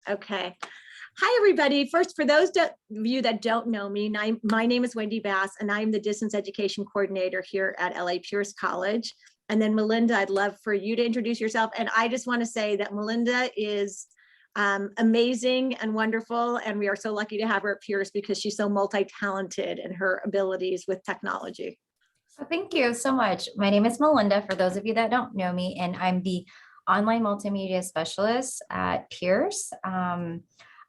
Okay. Hi, everybody. First, for those of you that don't know me, my name is Wendy Bass, and I'm the Distance Education Coordinator here at LA Pierce College. And then Melinda, I'd love for you to introduce yourself. And I just want to say that Melinda is amazing and wonderful, and we are so lucky to have her at Pierce because she's so multi-talented in her abilities with technology. So thank you so much. My name is Melinda, for those of you that don't know me, and I'm the online multimedia specialist at Pierce.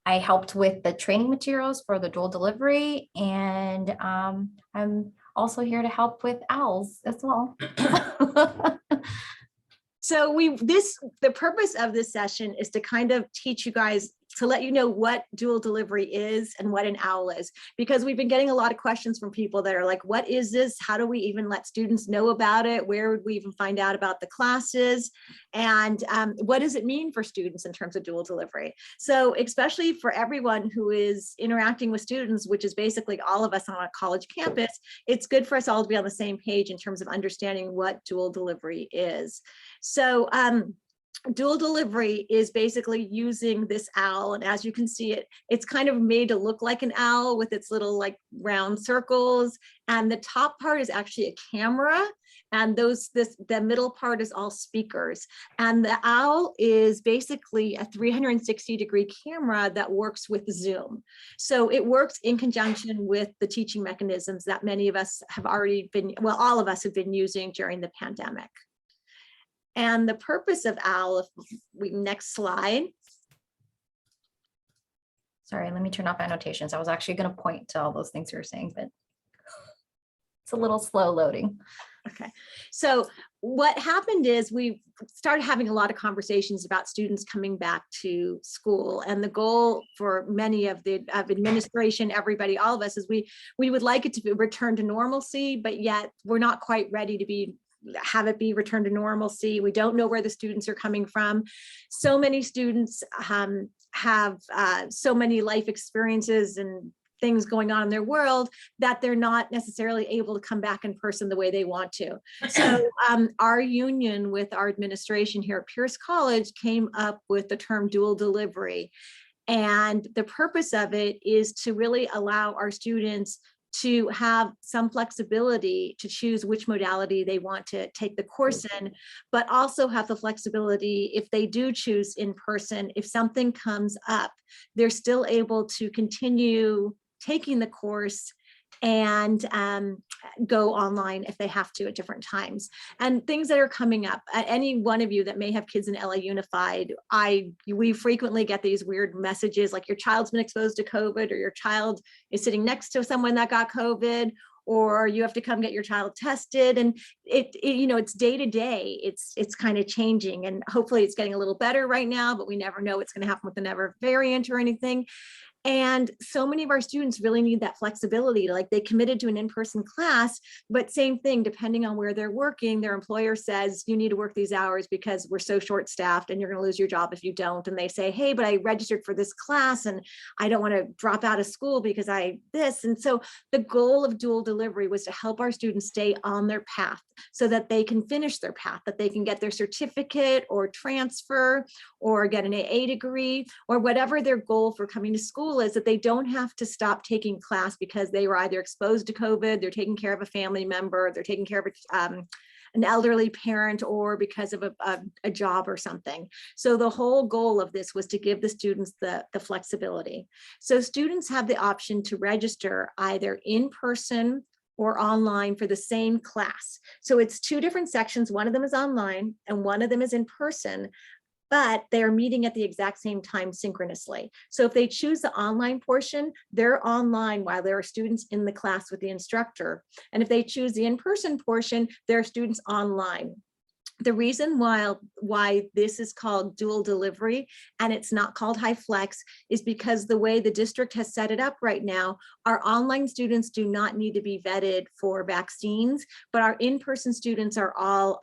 I helped with the training materials for the dual delivery, and I'm also here to help with OWLs as well. So the purpose of this session is to kind of teach you guys, to let you know what dual delivery is and what an OWL is, because we've been getting a lot of questions from people that are like, what is this? How do we even let students know about it? Where would we even find out about the classes? And what does it mean for students in terms of dual delivery? So especially for everyone who is interacting with students, which is basically all of us on a college campus, it's good for us all to be on the same page in terms of understanding what dual delivery is. So dual delivery is basically using this owl, and as you can see it's kind of made to look like an owl with its little like round circles, and the top part is actually a camera, and the middle part is all speakers. And the owl is basically a 360-degree camera that works with Zoom. So it works in conjunction with the teaching mechanisms that many of us have already been, well, all of us have been using during the pandemic. And the purpose of OWL, if we next slide. Sorry, let me turn off annotations. I was actually going to point to all those things you were saying, but it's a little slow loading. Okay, so what happened is we started having a lot of conversations about students coming back to school, and the goal for many of the administration, everybody, all of us, is we would like it to return to normalcy, but yet we're not quite ready to have it be returned to normalcy. We don't know where the students are coming from. So many students have so many life experiences and things going on in their world that they're not necessarily able to come back in person the way they want to. So our union with our administration here at Pierce College came up with the term dual delivery. And the purpose of it is to really allow our students to have some flexibility to choose which modality they want to take the course in, but also have the flexibility, if they do choose in person, if something comes up, they're still able to continue taking the course and go online if they have to at different times. And things that are coming up, any one of you that may have kids in LA Unified, we frequently get these weird messages like your child's been exposed to COVID, or your child is sitting next to someone that got COVID, or you have to come get your child tested. And it's day to day, it's kind of changing, and hopefully it's getting a little better right now, but we never know what's going to happen with the never variant or anything. And so many of our students really need that flexibility. Like, they committed to an in-person class, but same thing, depending on where they're working, their employer says, you need to work these hours because we're so short-staffed and you're going to lose your job if you don't. And they say, hey, but I registered for this class and I don't want to drop out of school because this. And so the goal of dual delivery was to help our students stay on their path so that they can finish their path, that they can get their certificate or transfer or get an AA degree, or whatever their goal for coming to school is, that they don't have to stop taking class because they were either exposed to COVID, they're taking care of a family member, they're taking care of an elderly parent, or because of a job or something. So the whole goal of this was to give the students the flexibility. So students have the option to register either in person or online for the same class. So it's two different sections. One of them is online and one of them is in person, but they're meeting at the exact same time synchronously. So if they choose the online portion, they're online while there are students in the class with the instructor. And if they choose the in-person portion, there are students online. The reason why this is called dual delivery and it's not called Hyflex is because the way the district has set it up right now, our online students do not need to be vetted for vaccines, but our in-person students are all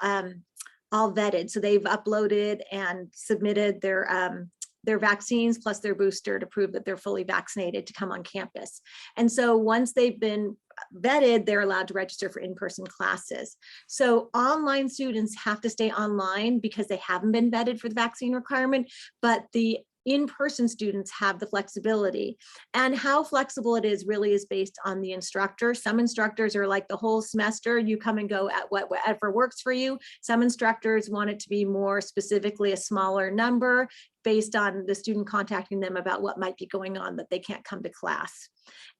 vetted. So they've uploaded and submitted their vaccines plus their booster to prove that they're fully vaccinated to come on campus. And so once they've been vetted, they're allowed to register for in-person classes. So online students have to stay online because they haven't been vetted for the vaccine requirement, but the in-person students have the flexibility. And how flexible it is really is based on the instructor. Some instructors are like the whole semester, you come and go at whatever works for you. Some instructors want it to be more specifically a smaller number based on the student contacting them about what might be going on that they can't come to class.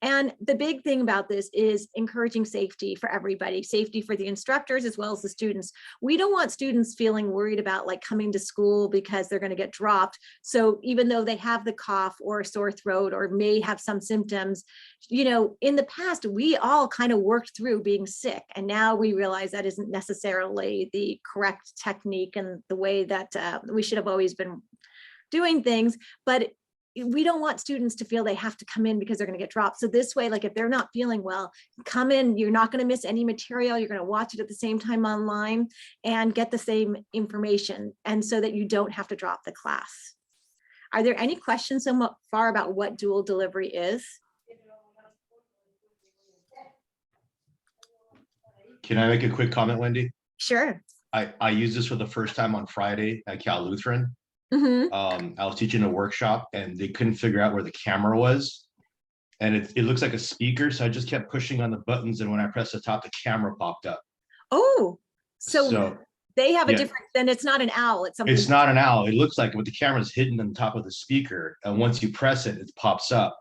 And the big thing about this is encouraging safety for everybody, safety for the instructors as well as the students. We don't want students feeling worried about like coming to school because they're going to get dropped. So even though they have the cough or a sore throat or may have some symptoms, you know, in the past, we all kind of worked through being sick. And now we realize that isn't necessarily the correct technique and the way that we should have always been doing things, but we don't want students to feel they have to come in because they're going to get dropped. So this way, like if they're not feeling well, come in, you're not going to miss any material. You're going to watch it at the same time online and get the same information. And so that you don't have to drop the class. Are there any questions so far about what dual delivery is? Can I make a quick comment, Wendy? Sure. I used this for the first time on Friday at Cal Lutheran. Mm-hmm. I was teaching a workshop and they couldn't figure out where the camera was. And it looks like a speaker. So I just kept pushing on the buttons. And when I pressed the top, the camera popped up. Oh, so they have a different, then it's not an owl. It's something. It's not an owl. It looks like it, but the camera's hidden on top of the speaker. And once you press it, it pops up.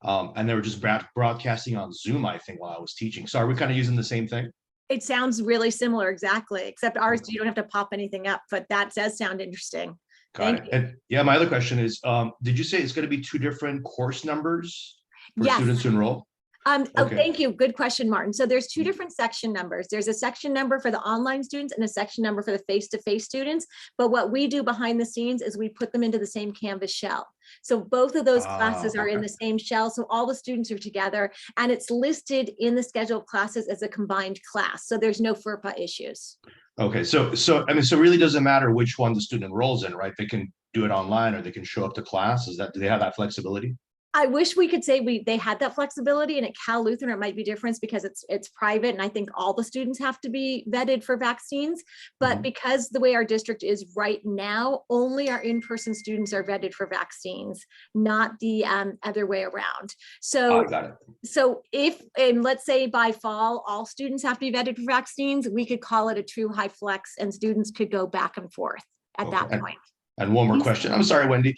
And they were just broadcasting on Zoom, I think, while I was teaching. So are we kind of using the same thing? It sounds really similar, exactly. Except ours, you don't have to pop anything up, but that does sound interesting. Got it. And yeah, my other question is, did you say it's going to be 2 different course numbers for students to enroll? Oh, thank you. Good question, Martin. So there's 2 different section numbers. There's a section number for the online students and a section number for the face-to-face students. But what we do behind the scenes is we put them into the same Canvas shell. So both of those classes are in the same shell. So all the students are together and it's listed in the scheduled classes as a combined class. So there's no FERPA issues. Okay, so I mean, so it really doesn't matter which one the student enrolls in, right? They can do it online or they can show up to class. Do they have that flexibility? I wish we could say they had that flexibility, and at Cal Lutheran it might be different because it's private, and I think all the students have to be vetted for vaccines. But because the way our district is right now, only our in-person students are vetted for vaccines, not the other way around. So, got it. So if, and let's say by fall, all students have to be vetted for vaccines, we could call it a true Hyflex, and students could go back and forth at that point. And one more question. I'm sorry, Wendy.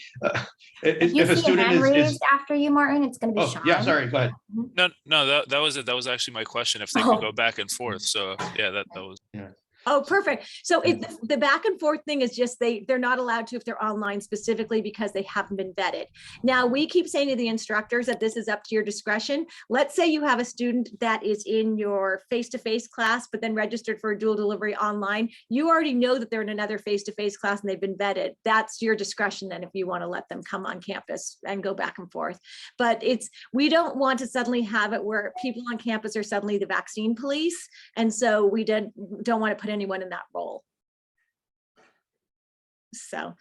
If a student is raised after you, Martin, it's going to be Sean. Yeah, sorry, go ahead. No, that was it. That was actually my question. If they could go back and forth. So yeah, that was. Yeah. Oh, perfect. So the back and forth thing is just they're not allowed to if they're online specifically because they haven't been vetted. Now, we keep saying to the instructors that this is up to your discretion. Let's say you have a student that is in your face-to-face class, but then registered for a dual delivery online. You already know that they're in another face-to-face class and they've been vetted. That's your discretion then if you want to let them come on campus and go back and forth. But we don't want to suddenly have it where people on campus are suddenly the vaccine police. And so we don't want to put anyone in that role. So,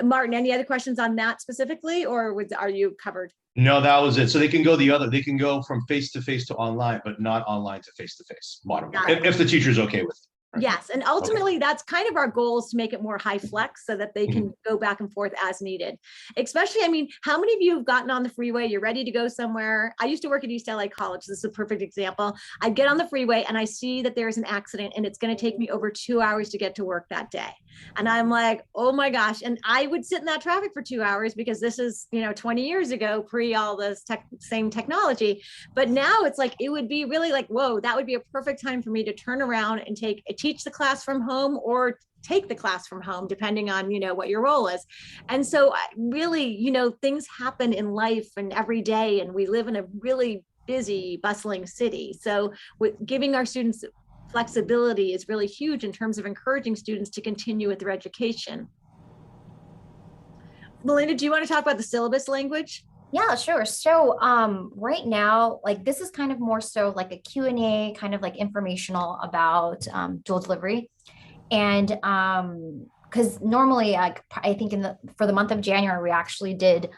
Martin, any other questions on that specifically, or are you covered? No, that was it. So they can go they can go from face-to-face to online, but not online to face-to-face, bottom line, if the teacher's okay with it. Yes, and ultimately that's kind of our goal, is to make it more Hyflex so that they can go back and forth as needed. Especially, I mean, how many of you have gotten on the freeway, you're ready to go somewhere? I used to work at East LA College. This is a perfect example. I get on the freeway and I see that there's an accident and it's going to take me over 2 hours to get to work that day. And I'm like, oh my gosh. And I would sit in that traffic for 2 hours because this is, 20 years ago, pre all this same technology. But now it's like, it would be really like, whoa, that would be a perfect time for me to turn around and teach the class from home or take the class from home, depending on, what your role is. And so really, things happen in life and every day, and we live in a really busy, bustling city. So with giving our students flexibility is really huge in terms of encouraging students to continue with their education. Melinda, do you want to talk about the syllabus language? Yeah, sure. So right now, like this is kind of more so like a Q&A, kind of like informational about dual delivery. And because normally I think for the month of January, we actually did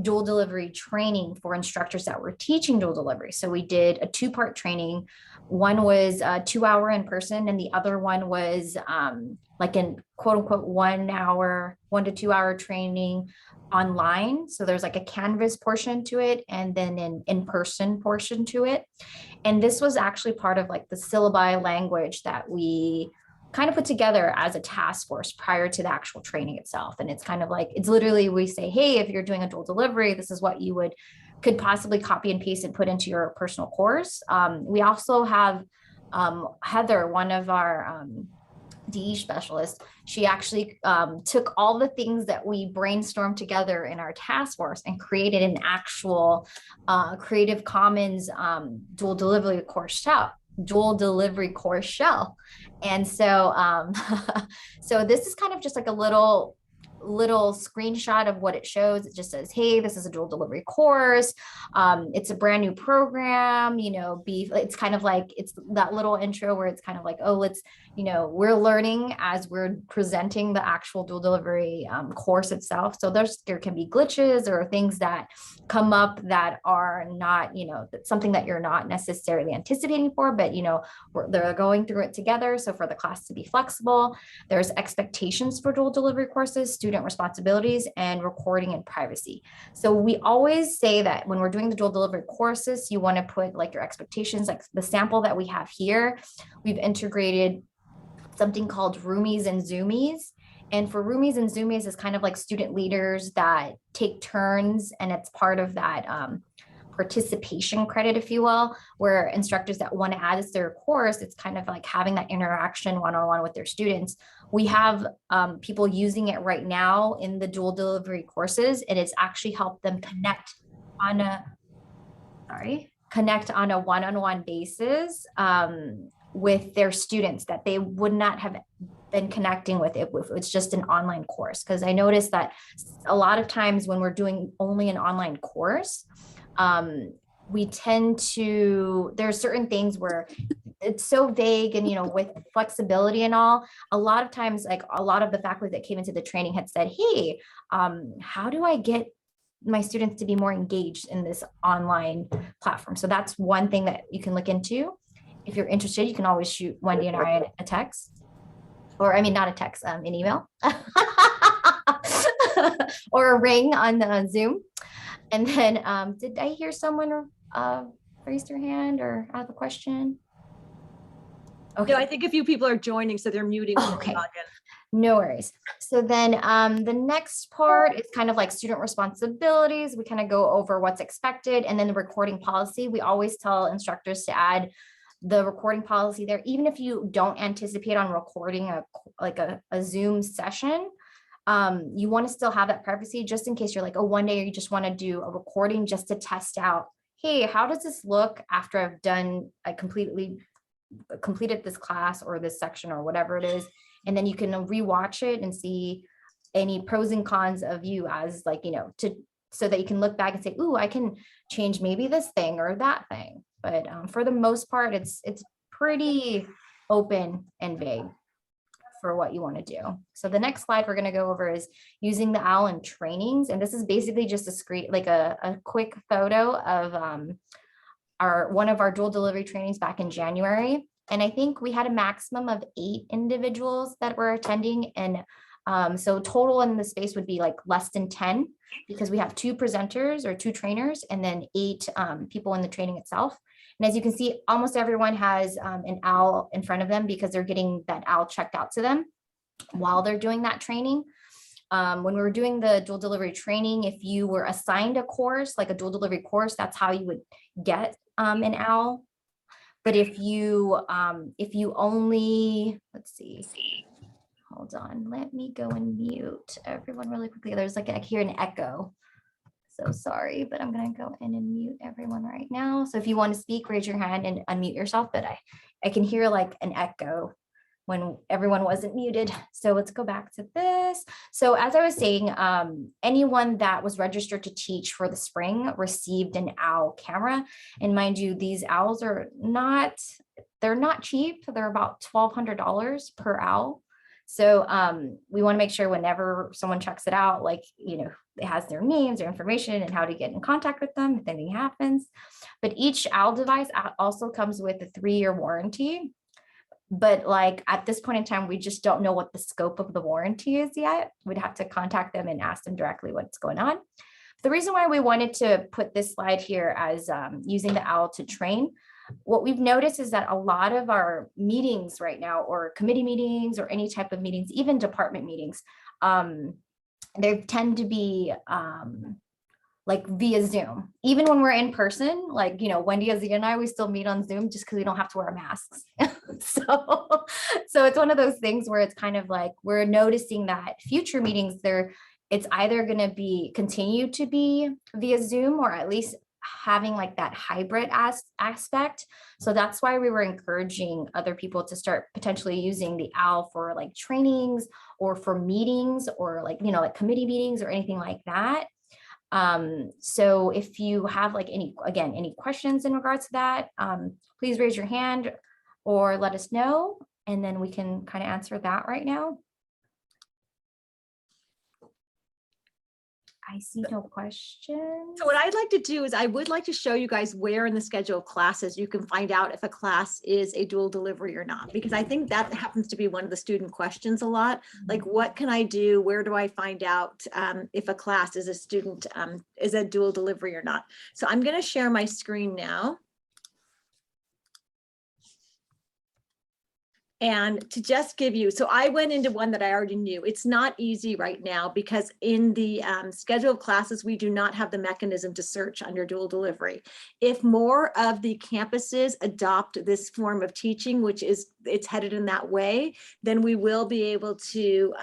dual delivery training for instructors that were teaching dual delivery. So we did a 2-part training. One was 2 hour in person, and the other one was like in quote unquote 1 hour, 1 to 2 hour training online. So there's like a Canvas portion to it and then an in-person portion to it. And this was actually part of like the syllabi language that we kind of put together as a task force prior to the actual training itself. And it's kind of like, it's literally, we say, hey, if you're doing a dual delivery, this is what you could possibly copy and paste and put into your personal course. We also have Heather, one of our DE specialists. She actually took all the things that we brainstormed together in our task force and created an actual Creative Commons dual delivery course shell. And so so this is kind of just like a little screenshot of what it shows. It just says, hey, this is a dual delivery course. It's a brand new program, it's kind of like, it's that little intro where it's kind of like, oh, let's, we're learning as we're presenting the actual dual delivery course itself. So there can be glitches or things that come up that are not, something that you're not necessarily anticipating for, but, they're going through it together. So for the class to be flexible, there's expectations for dual delivery courses, student responsibilities, and recording and privacy. So we always say that when we're doing the dual delivery courses, you want to put like your expectations, like the sample that we have here. We've integrated something called roomies and zoomies. And for roomies and zoomies is kind of like student leaders that take turns, and it's part of that participation credit, if you will, where instructors that want to add this to their course, it's kind of like having that interaction one-on-one with their students. We have people using it right now in the dual delivery courses, and it's actually helped them connect on a one-on-one basis with their students that they would not have been connecting with if it's just an online course. Because I noticed that a lot of times when we're doing only an online course, we tend to, there are certain things where it's so vague and, with flexibility and all, a lot of times, like a lot of the faculty that came into the training had said, hey, how do I get my students to be more engaged in this online platform? So that's one thing that you can look into. If you're interested, you can always shoot Wendy and I a text, or I mean, not a text, an email or a ring on Zoom. And then did I hear someone raise their hand or have a question? Okay. No, I think a few people are joining, so they're muting. Oh, okay. No worries. So then the next part is kind of like student responsibilities. We kind of go over what's expected, and then the recording policy. We always tell instructors to add the recording policy there, even if you don't anticipate on recording a Zoom session. You want to still have that privacy just in case you're like, oh, one day you just want to do a recording just to test out, hey, how does this look after I completed this class or this section or whatever it is. And then you can rewatch it and see any pros and cons of you as like, so that you can look back and say, ooh, I can change maybe this thing or that thing. But for the most part, it's pretty open and vague for what you want to do. So the next slide we're going to go over is using the OWL in trainings. And this is basically just a screen, like a quick photo of one of our dual delivery trainings back in January. And I think we had a maximum of 8 individuals that were attending. And so total in the space would be like less than 10, because we have 2 presenters or 2 trainers and then 8 people in the training itself. And as you can see, almost everyone has an OWL in front of them because they're getting that OWL checked out to them while they're doing that training. When we were doing the dual delivery training, if you were assigned a course, like a dual delivery course, that's how you would get an OWL. But if you only, let's see, hold on, let me go and mute everyone really quickly. There's like, I hear an echo. So sorry, but I'm going to go in and mute everyone right now. So if you want to speak, raise your hand and unmute yourself, but I can hear like an echo when everyone wasn't muted. So let's go back to this. So as I was saying, anyone that was registered to teach for the spring received an OWL camera. And mind you, these OWLs are they're not cheap. They're about $1,200 per OWL. So we want to make sure whenever someone checks it out, like, it has their names, their information, and how to get in contact with them if anything happens. But each OWL device also comes with a 3-year warranty. But like at this point in time, we just don't know what the scope of the warranty is yet. We'd have to contact them and ask them directly what's going on. The reason why we wanted to put this slide here as using the OWL to train, what we've noticed is that a lot of our meetings right now, or committee meetings or any type of meetings, even department meetings, they tend to be like via Zoom. Even when we're in person, like, you know, Wendy, Azia, and I, we still meet on Zoom just because we don't have to wear masks. So it's one of those things where it's kind of like, we're noticing that future meetings it's either going to be continue to be via Zoom, or at least having like that hybrid aspect. So that's why we were encouraging other people to start potentially using the OWL for like trainings or for meetings, or like, you know, like committee meetings or anything like that. So if you have like any questions in regards to that, please raise your hand or let us know, and then we can kind of answer that right now. I see no questions. So what I'd like to do is I would like to show you guys where in the schedule of classes you can find out if a class is a dual delivery or not, because I think that happens to be one of the student questions a lot. Like, what can I do? Where do I find out if a class is is a dual delivery or not? So I'm going to share my screen now. And to just give you, so I went into one that I already knew. It's not easy right now because in the schedule of classes, we do not have the mechanism to search under dual delivery. If more of the campuses adopt this form of teaching, which is, it's headed in that way, then we will be able to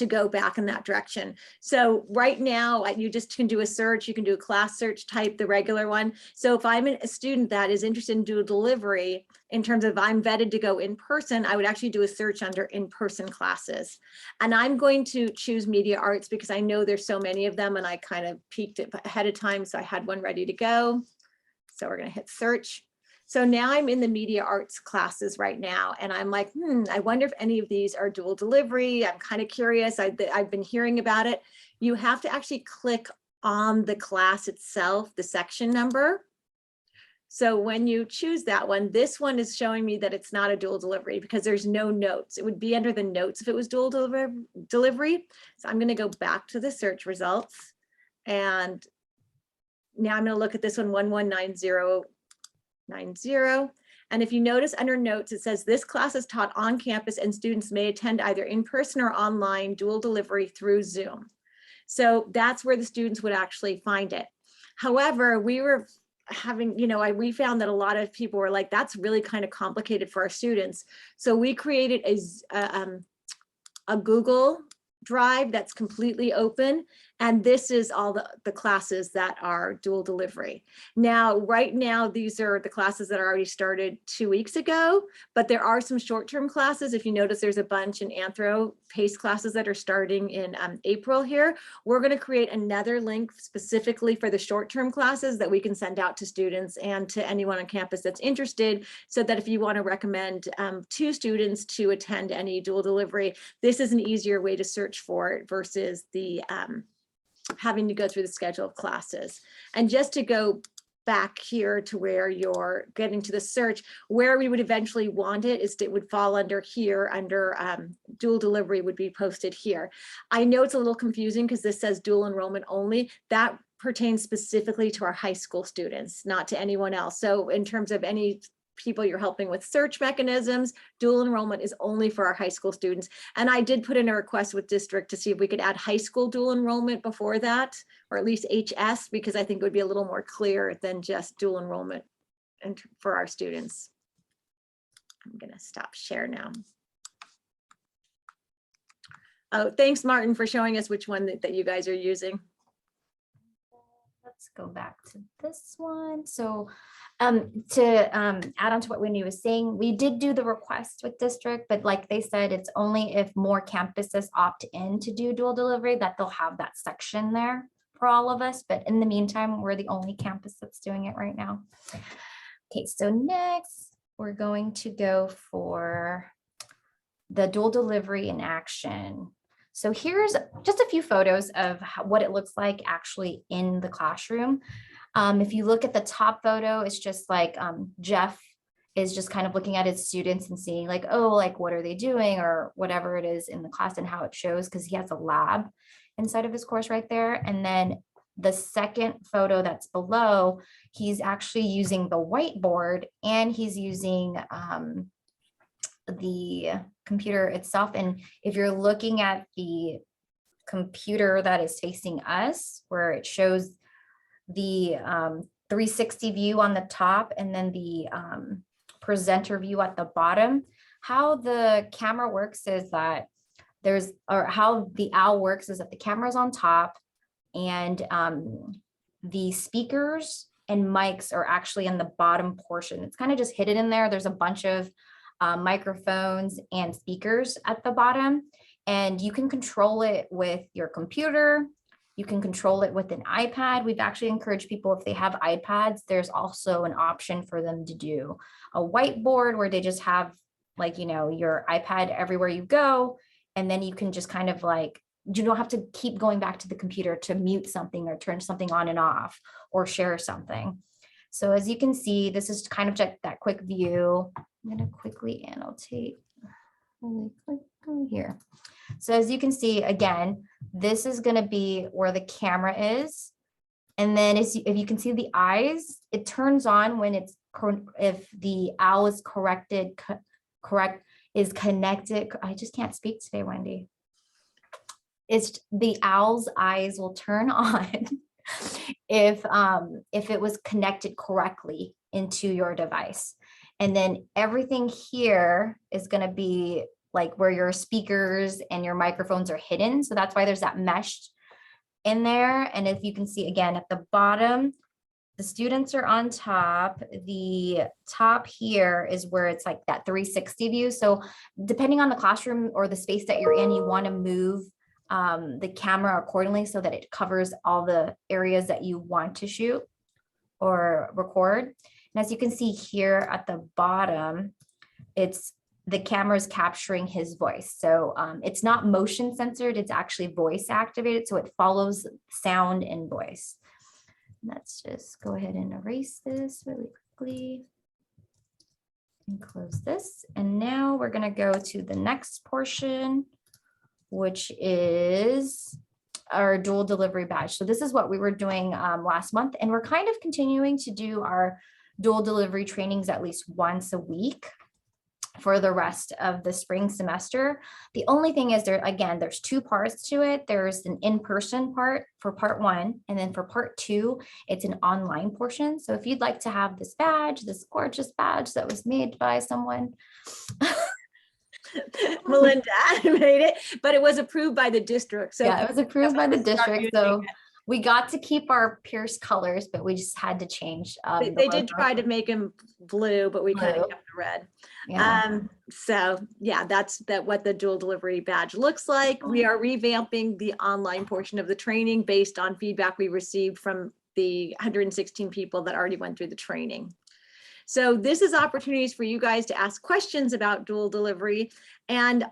go back in that direction. So right now, you just can do a search. You can do a class search, type the regular one. So if I'm a student that is interested in dual delivery, in terms of I'm vetted to go in person, I would actually do a search under in-person classes. And I'm going to choose media arts because I know there's so many of them, and I kind of peeked it ahead of time. So I had one ready to go. So we're going to hit search. So now I'm in the media arts classes right now, and I'm like, I wonder if any of these are dual delivery. I'm kind of curious. I've been hearing about it. You have to actually click on the class itself, the section number. So when you choose that one, this one is showing me that it's not a dual delivery because there's no notes. It would be under the notes if it was dual delivery. So I'm going to go back to the search results, and now I'm going to look at this one, 119090. And if you notice under notes, it says this class is taught on campus and students may attend either in person or online dual delivery through Zoom. So that's where the students would actually find it. However, we were having, you know, we found that a lot of people were like, that's really kind of complicated for our students. So we created a Google Drive that's completely open. And this is all the classes that are dual delivery. Now, right now, these are the classes that are already started 2 weeks ago, but there are some short-term classes. If you notice, there's a bunch in anthro PACE classes that are starting in April here. We're going to create another link specifically for the short-term classes that we can send out to students and to anyone on campus that's interested, so that if you want to recommend to students to attend any dual delivery, this is an easier way to search for it versus the having to go through the schedule of classes. And just to go back here to where you're getting to the search, where we would eventually want it is it would fall under here, under dual delivery would be posted here. I know it's a little confusing because this says dual enrollment only. That pertains specifically to our high school students, not to anyone else. So in terms of any people you're helping with search mechanisms, dual enrollment is only for our high school students. And I did put in a request with district to see if we could add high school dual enrollment before that, or at least HS, because I think it would be a little more clear than just dual enrollment and for our students. I'm gonna stop share now. Oh, thanks, Martin, for showing us which one that you guys are using. Let's go back to this one. So to add on to what Wendy was saying, we did do the request with district, but like they said, it's only if more campuses opt in to do dual delivery that they'll have that section there for all of us. But in the meantime, we're the only campus that's doing it right now. Okay, so next we're going to go for the dual delivery in action. So here's just a few photos of what it looks like actually in the classroom. If you look at the top photo, it's just like Jeff is just kind of looking at his students and seeing like, oh, like, what are they doing or whatever it is in the class and how it shows, because he has a lab inside of his course right there. And then the second photo that's below, he's actually using the whiteboard and he's using the computer itself. And if you're looking at the computer that is facing us, where it shows the 360 view on the top and then the presenter view at the bottom, how the camera works is that how the owl works is that the camera's on top and the speakers and mics are actually in the bottom portion. It's kind of just hidden in there. There's a bunch of microphones and speakers at the bottom, and you can control it with your computer. You can control it with an iPad. We've actually encouraged people, if they have iPads, there's also an option for them to do a whiteboard where they just have like, your iPad everywhere you go. And then you can just kind of like, you don't have to keep going back to the computer to mute something or turn something on and off or share something. So as you can see, this is kind of just that quick view. I'm going to quickly annotate really quickly here. So as you can see, again, this is going to be where the camera is. And then if you can see the eyes, it turns on when if the owl is is connected. I just can't speak today, Wendy. It's the owl's eyes will turn on if it was connected correctly into your device. And then everything here is going to be like where your speakers and your microphones are hidden. So that's why there's that mesh in there. And if you can see again at the bottom, the students are on top. The top here is where it's like that 360 view. So depending on the classroom or the space that you're in, you want to move the camera accordingly so that it covers all the areas that you want to shoot or record. And as you can see here at the bottom, the camera is capturing his voice. So it's not motion censored, it's actually voice activated. So it follows sound and voice. Let's just go ahead and erase this really quickly and close this. And now we're going to go to the next portion, which is our dual delivery badge. So this is what we were doing last month, and we're kind of continuing to do our dual delivery trainings at least once a week for the rest of the spring semester. The only thing is there's two parts to it. There's an in-person part for part one, and then for part two, it's an online portion. So if you'd like to have this badge, this gorgeous badge that was made by someone, Melinda made it, but it was approved by the district. So yeah, it was approved by the district. So it. we got to keep our Pierce colors, but we just had to change. They did try to make them blue, but we kind of kept the red. Yeah. So yeah, that's what the dual delivery badge looks like. We are revamping the online portion of the training based on feedback we received from the 116 people that already went through the training. So this is opportunities for you guys to ask questions about dual delivery. And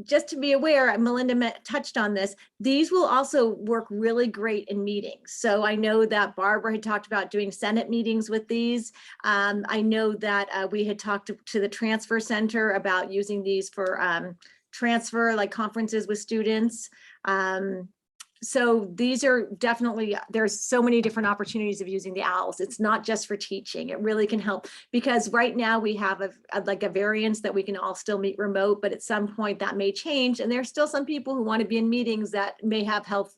just to be aware, Melinda touched on this, these will also work really great in meetings. So I know that Barbara had talked about doing Senate meetings with these. I know that we had talked to the transfer center about using these for transfer, like conferences with students. So these are definitely, there's so many different opportunities of using the owls. It's not just for teaching. It really can help, because right now we have a variance that we can all still meet remote, but at some point that may change. And there's still some people who want to be in meetings that may have health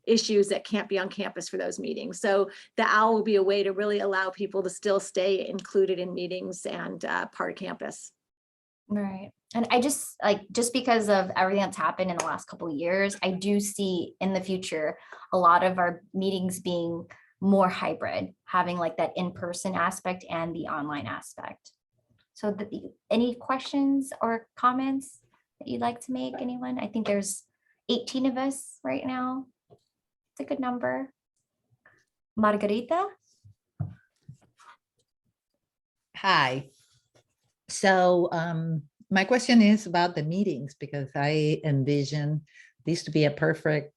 issues that can't be on campus for those meetings. So the owl will be a way to really allow people to still stay included in meetings and part of campus. Right. And I just because of everything that's happened in the last couple of years, I do see in the future a lot of our meetings being more hybrid, having like that in-person aspect and the online aspect. So any questions or comments that you'd like to make, anyone? I think there's 18 of us right now. It's a good number. Margarita? Hi. So my question is about the meetings, because I envision these to be a perfect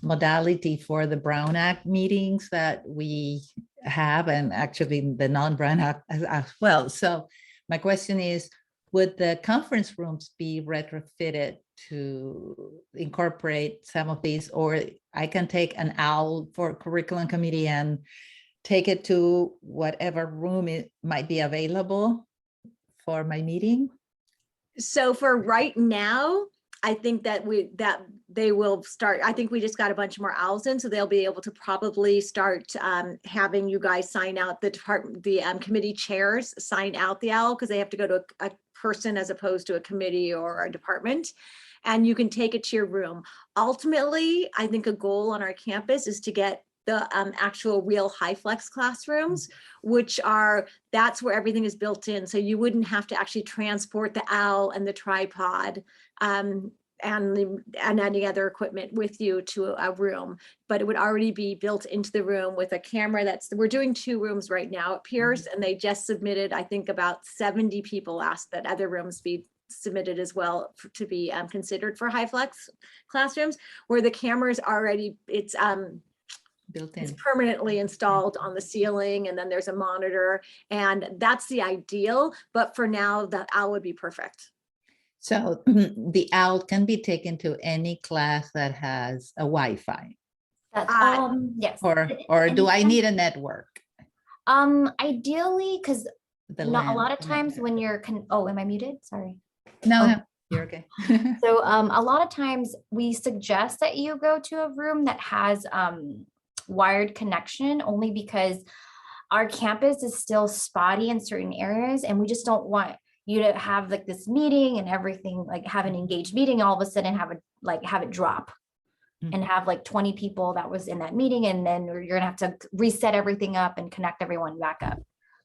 modality for the Brown Act meetings that we have, and actually the non-Brown Act as well. So my question is, would the conference rooms be retrofitted to incorporate some of these, or I can take an owl for curriculum committee and take it to whatever room it might be available for my meeting? So for right now, I think that they will start, I think we just got a bunch more owls in, so they'll be able to probably start having you guys sign out the committee chairs, sign out the owl, because they have to go to a person as opposed to a committee or a department. And you can take it to your room. Ultimately, I think a goal on our campus is to get the actual real Hyflex classrooms, which are, that's where everything is built in. So you wouldn't have to actually transport the owl and the tripod and any other equipment with you to a room, but it would already be built into the room with a camera. We're doing 2 rooms right now at Pierce, and they just submitted, I think about 70 people asked that other rooms be submitted as well to be considered for Hyflex classrooms, where the cameras already, it's Built in. permanently installed on the ceiling, and then there's a monitor, and that's the ideal, but for now the owl would be perfect. So the owl can be taken to any class that has a Wi-Fi, That's, yes. or do I need a network? Ideally, because The not a LAN lot of times connector. when you're, oh, am I muted? Sorry. No, Oh. no, you're okay. So a lot of times we suggest that you go to a room that has wired connection, only because our campus is still spotty in certain areas, and we just don't want you to have like this meeting and everything, like have an engaged meeting, all of a sudden have it drop and have like 20 people that was in that meeting, and then you're gonna have to reset everything up and connect everyone back up.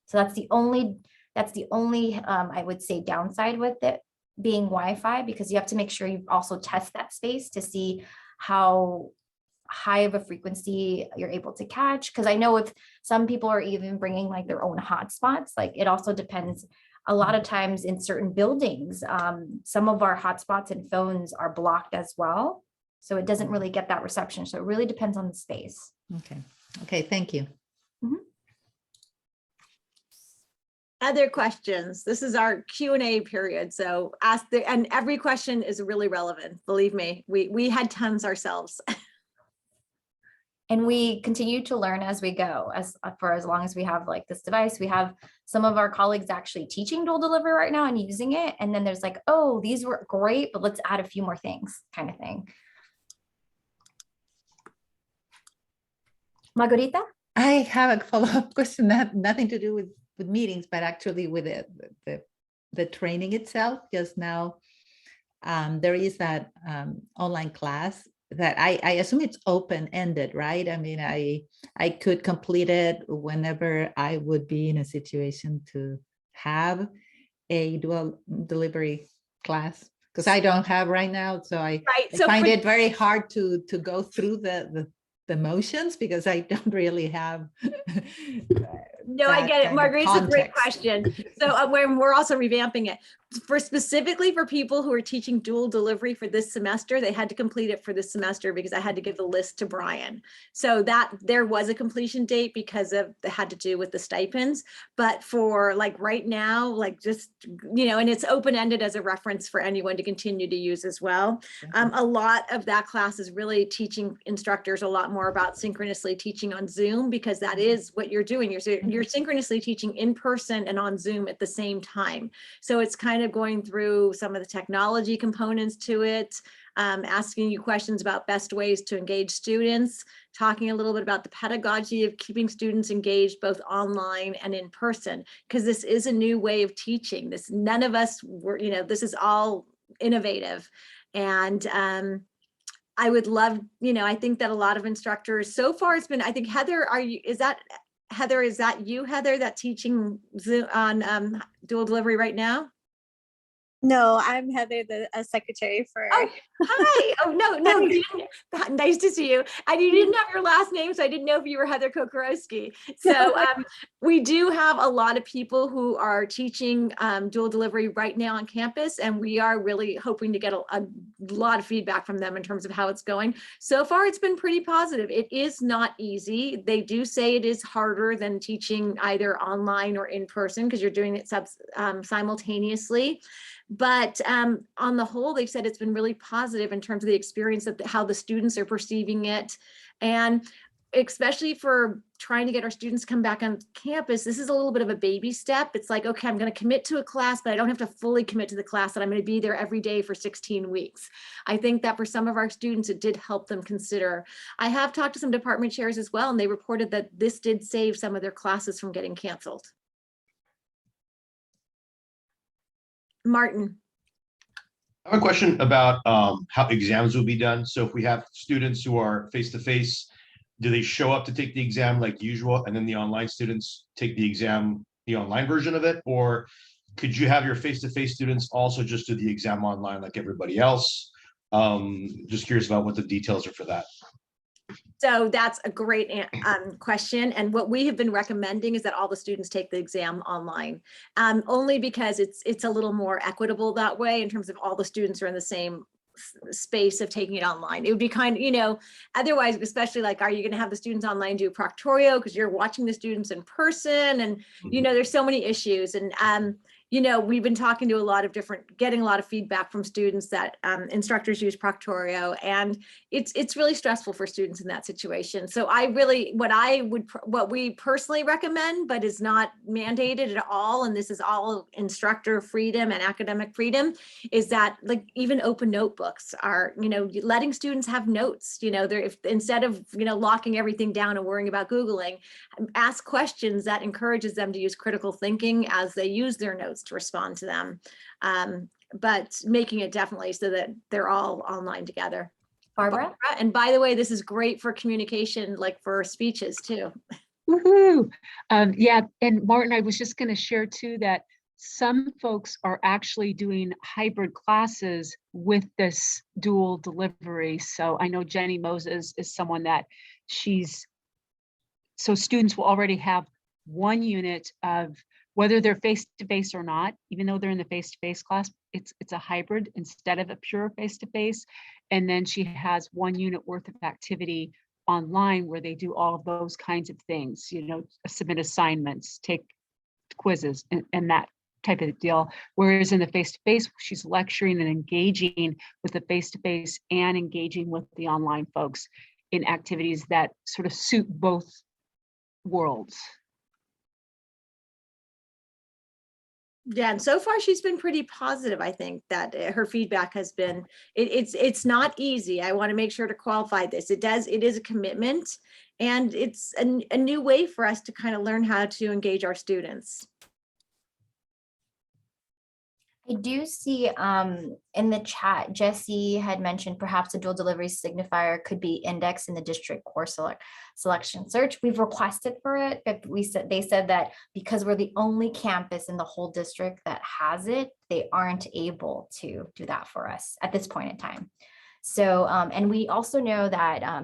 So that's the only I would say downside with it being Wi-Fi, because you have to make sure you also test that space to see how high of a frequency you're able to catch. Because I know if some people are even bringing like their own hotspots, like it also depends. A lot of times in certain buildings, some of our hotspots and phones are blocked as well. So it doesn't really get that reception. So it really depends on the space. Okay. Okay, thank you. Other questions? This is our Q&A period, so and every question is really relevant, believe me. We had tons ourselves. And we continue to learn as we go, for as long as we have like this device. We have some of our colleagues actually teaching dual delivery right now and using it. And then there's like, oh, these were great, but let's add a few more things, kind of thing. Margarita? I have a follow-up question, nothing to do with meetings, but actually with the training itself. Just now, there is that online class that I assume it's open-ended, right? I mean, I could complete it whenever I would be in a situation to have a dual delivery class, because I don't have right now. So I find it very hard to go through the motions, because I don't really have. No, I get it. Marguerite's a great question. So we're also revamping it specifically for people who are teaching dual delivery for this semester. They had to complete it for this semester because I had to give the list to Brian. So that there was a completion date because of it had to do with the stipends. But for like right now, like just, and it's open-ended as a reference for anyone to continue to use as well. A lot of that class is really teaching instructors a lot more about synchronously teaching on Zoom, because that is what you're doing. You're synchronously teaching in person and on Zoom at the same time. So it's kind of going through some of the technology components to it, asking you questions about best ways to engage students, talking a little bit about the pedagogy of keeping students engaged both online and in person, because this is a new way of teaching. None of us were, this is all innovative. And I would love, I think that a lot of instructors so far it's been, I think Heather, is that you, Heather, that teaching Zoom on dual delivery right now? No, I'm Heather, the secretary for. Oh, hi. Oh, no, you didn't. Nice to see you. And you didn't have your last name, so I didn't know if you were Heather Kokorowski. So we do have a lot of people who are teaching dual delivery right now on campus, and we are really hoping to get a lot of feedback from them in terms of how it's going. So far, it's been pretty positive. It is not easy. They do say it is harder than teaching either online or in person because you're doing it simultaneously. But on the whole, they've said it's been really positive in terms of the experience of how the students are perceiving it. And especially for trying to get our students to come back on campus, this is a little bit of a baby step. It's like, okay, I'm going to commit to a class, but I don't have to fully commit to the class that I'm going to be there every day for 16 weeks. I think that for some of our students, it did help them consider. I have talked to some department chairs as well, and they reported that this did save some of their classes from getting canceled. Martin. I have a question about how exams will be done. So if we have students who are face-to-face, do they show up to take the exam like usual, and then the online students take the exam, the online version of it? Or could you have your face-to-face students also just do the exam online like everybody else? Just curious about what the details are for that. So that's a great question. And what we have been recommending is that all the students take the exam online, only because it's a little more equitable that way in terms of all the students are in the same space of taking it online. It would be kind of, otherwise, especially like, are you going to have the students online do proctorio because you're watching the students in person? And, there's so many issues. And, we've been talking to getting a lot of feedback from students that instructors use proctorio, and it's really stressful for students in that situation. So what we personally recommend, but is not mandated at all, and this is all instructor freedom and academic freedom, is that like even open notebooks are, letting students have notes, if instead of, locking everything down and worrying about Googling, ask questions that encourages them to use critical thinking as they use their notes to respond to them, but making it definitely so that they're all online together. Barbara? And by the way, this is great for communication, like for speeches too. Woohoo! Yeah, and Martin, I was just going to share too that some folks are actually doing hybrid classes with this dual delivery. So I know Jenny Moses is someone that so students will already have one unit of, whether they're face-to-face or not, even though they're in the face-to-face class, it's a hybrid instead of a pure face-to-face. And then she has one unit worth of activity online where they do all of those kinds of things, submit assignments, take quizzes, and that type of deal. Whereas in the face-to-face, she's lecturing and engaging with the face-to-face and engaging with the online folks in activities that sort of suit both worlds. Yeah, and so far she's been pretty positive. I think that her feedback has been, it's not easy. I want to make sure to qualify this. It is a commitment, and it's a new way for us to kind of learn how to engage our students. I do see in the chat, Jesse had mentioned perhaps a dual delivery signifier could be indexed in the district course selection search. We've requested for it, but they said that because we're the only campus in the whole district that has it, they aren't able to do that for us at this point in time. So, and we also know that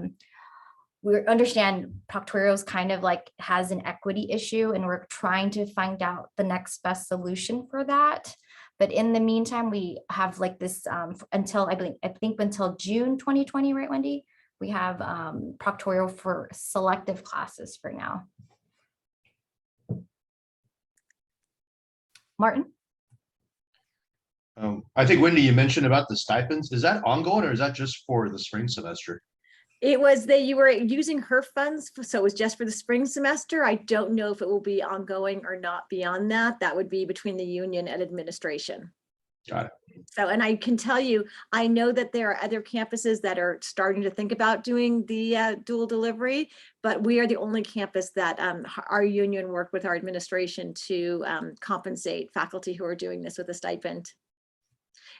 we understand proctorials kind of like has an equity issue, and we're trying to find out the next best solution for that. But in the meantime, we have like this until I think until June 2020, right, Wendy? We have proctorial for selective classes for now. Martin? I think, Wendy, you mentioned about the stipends. Is that ongoing, or is that just for the spring semester? It was that you were using her funds, so it was just for the spring semester. I don't know if it will be ongoing or not beyond that. That would be between the union and administration. Got it. So, and I can tell you, I know that there are other campuses that are starting to think about doing the dual delivery, but we are the only campus that our union worked with our administration to compensate faculty who are doing this with a stipend.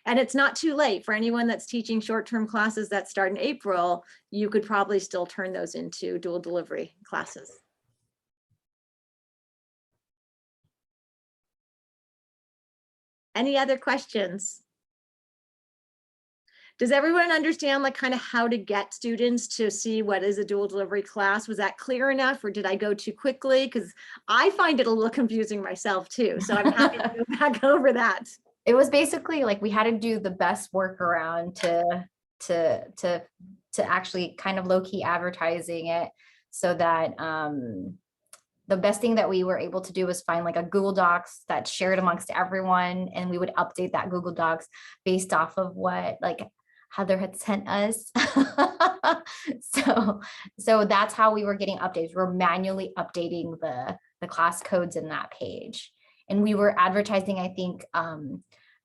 And it's not too late for anyone that's teaching short-term classes that start in April. You could probably still turn those into dual delivery classes. Any other questions? Does everyone understand like kind of how to get students to see what is a dual delivery class? Was that clear enough or did I go too quickly? Because I find it a little confusing myself too. So I'm happy to go back over that. It was basically like we had to do the best workaround to actually kind of low-key advertising it, so that the best thing that we were able to do was find like a Google Docs that's shared amongst everyone, and we would update that Google Docs based off of what like Heather had sent us. So that's how we were getting updates. We're manually updating the class codes in that page. And we were advertising, I think,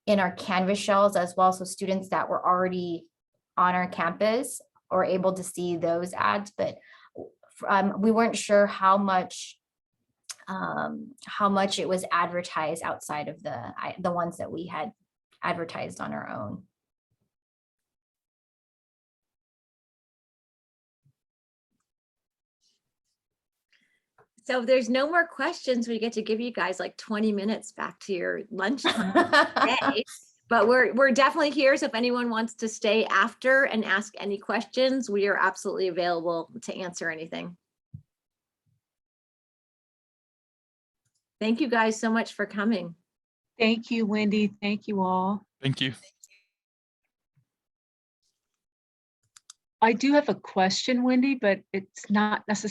in our Canvas shells as well. So students that were already on our campus are able to see those ads, but we weren't sure how much it was advertised outside of the ones that we had advertised on our own. So if there's no more questions, we get to give you guys like 20 minutes back to your lunchtime today. But we're definitely here. So if anyone wants to stay after and ask any questions, we are absolutely available to answer anything. Thank you guys so much for coming. Thank you, Wendy. Thank you all. Thank you. I do have a question, Wendy, but it's not necessarily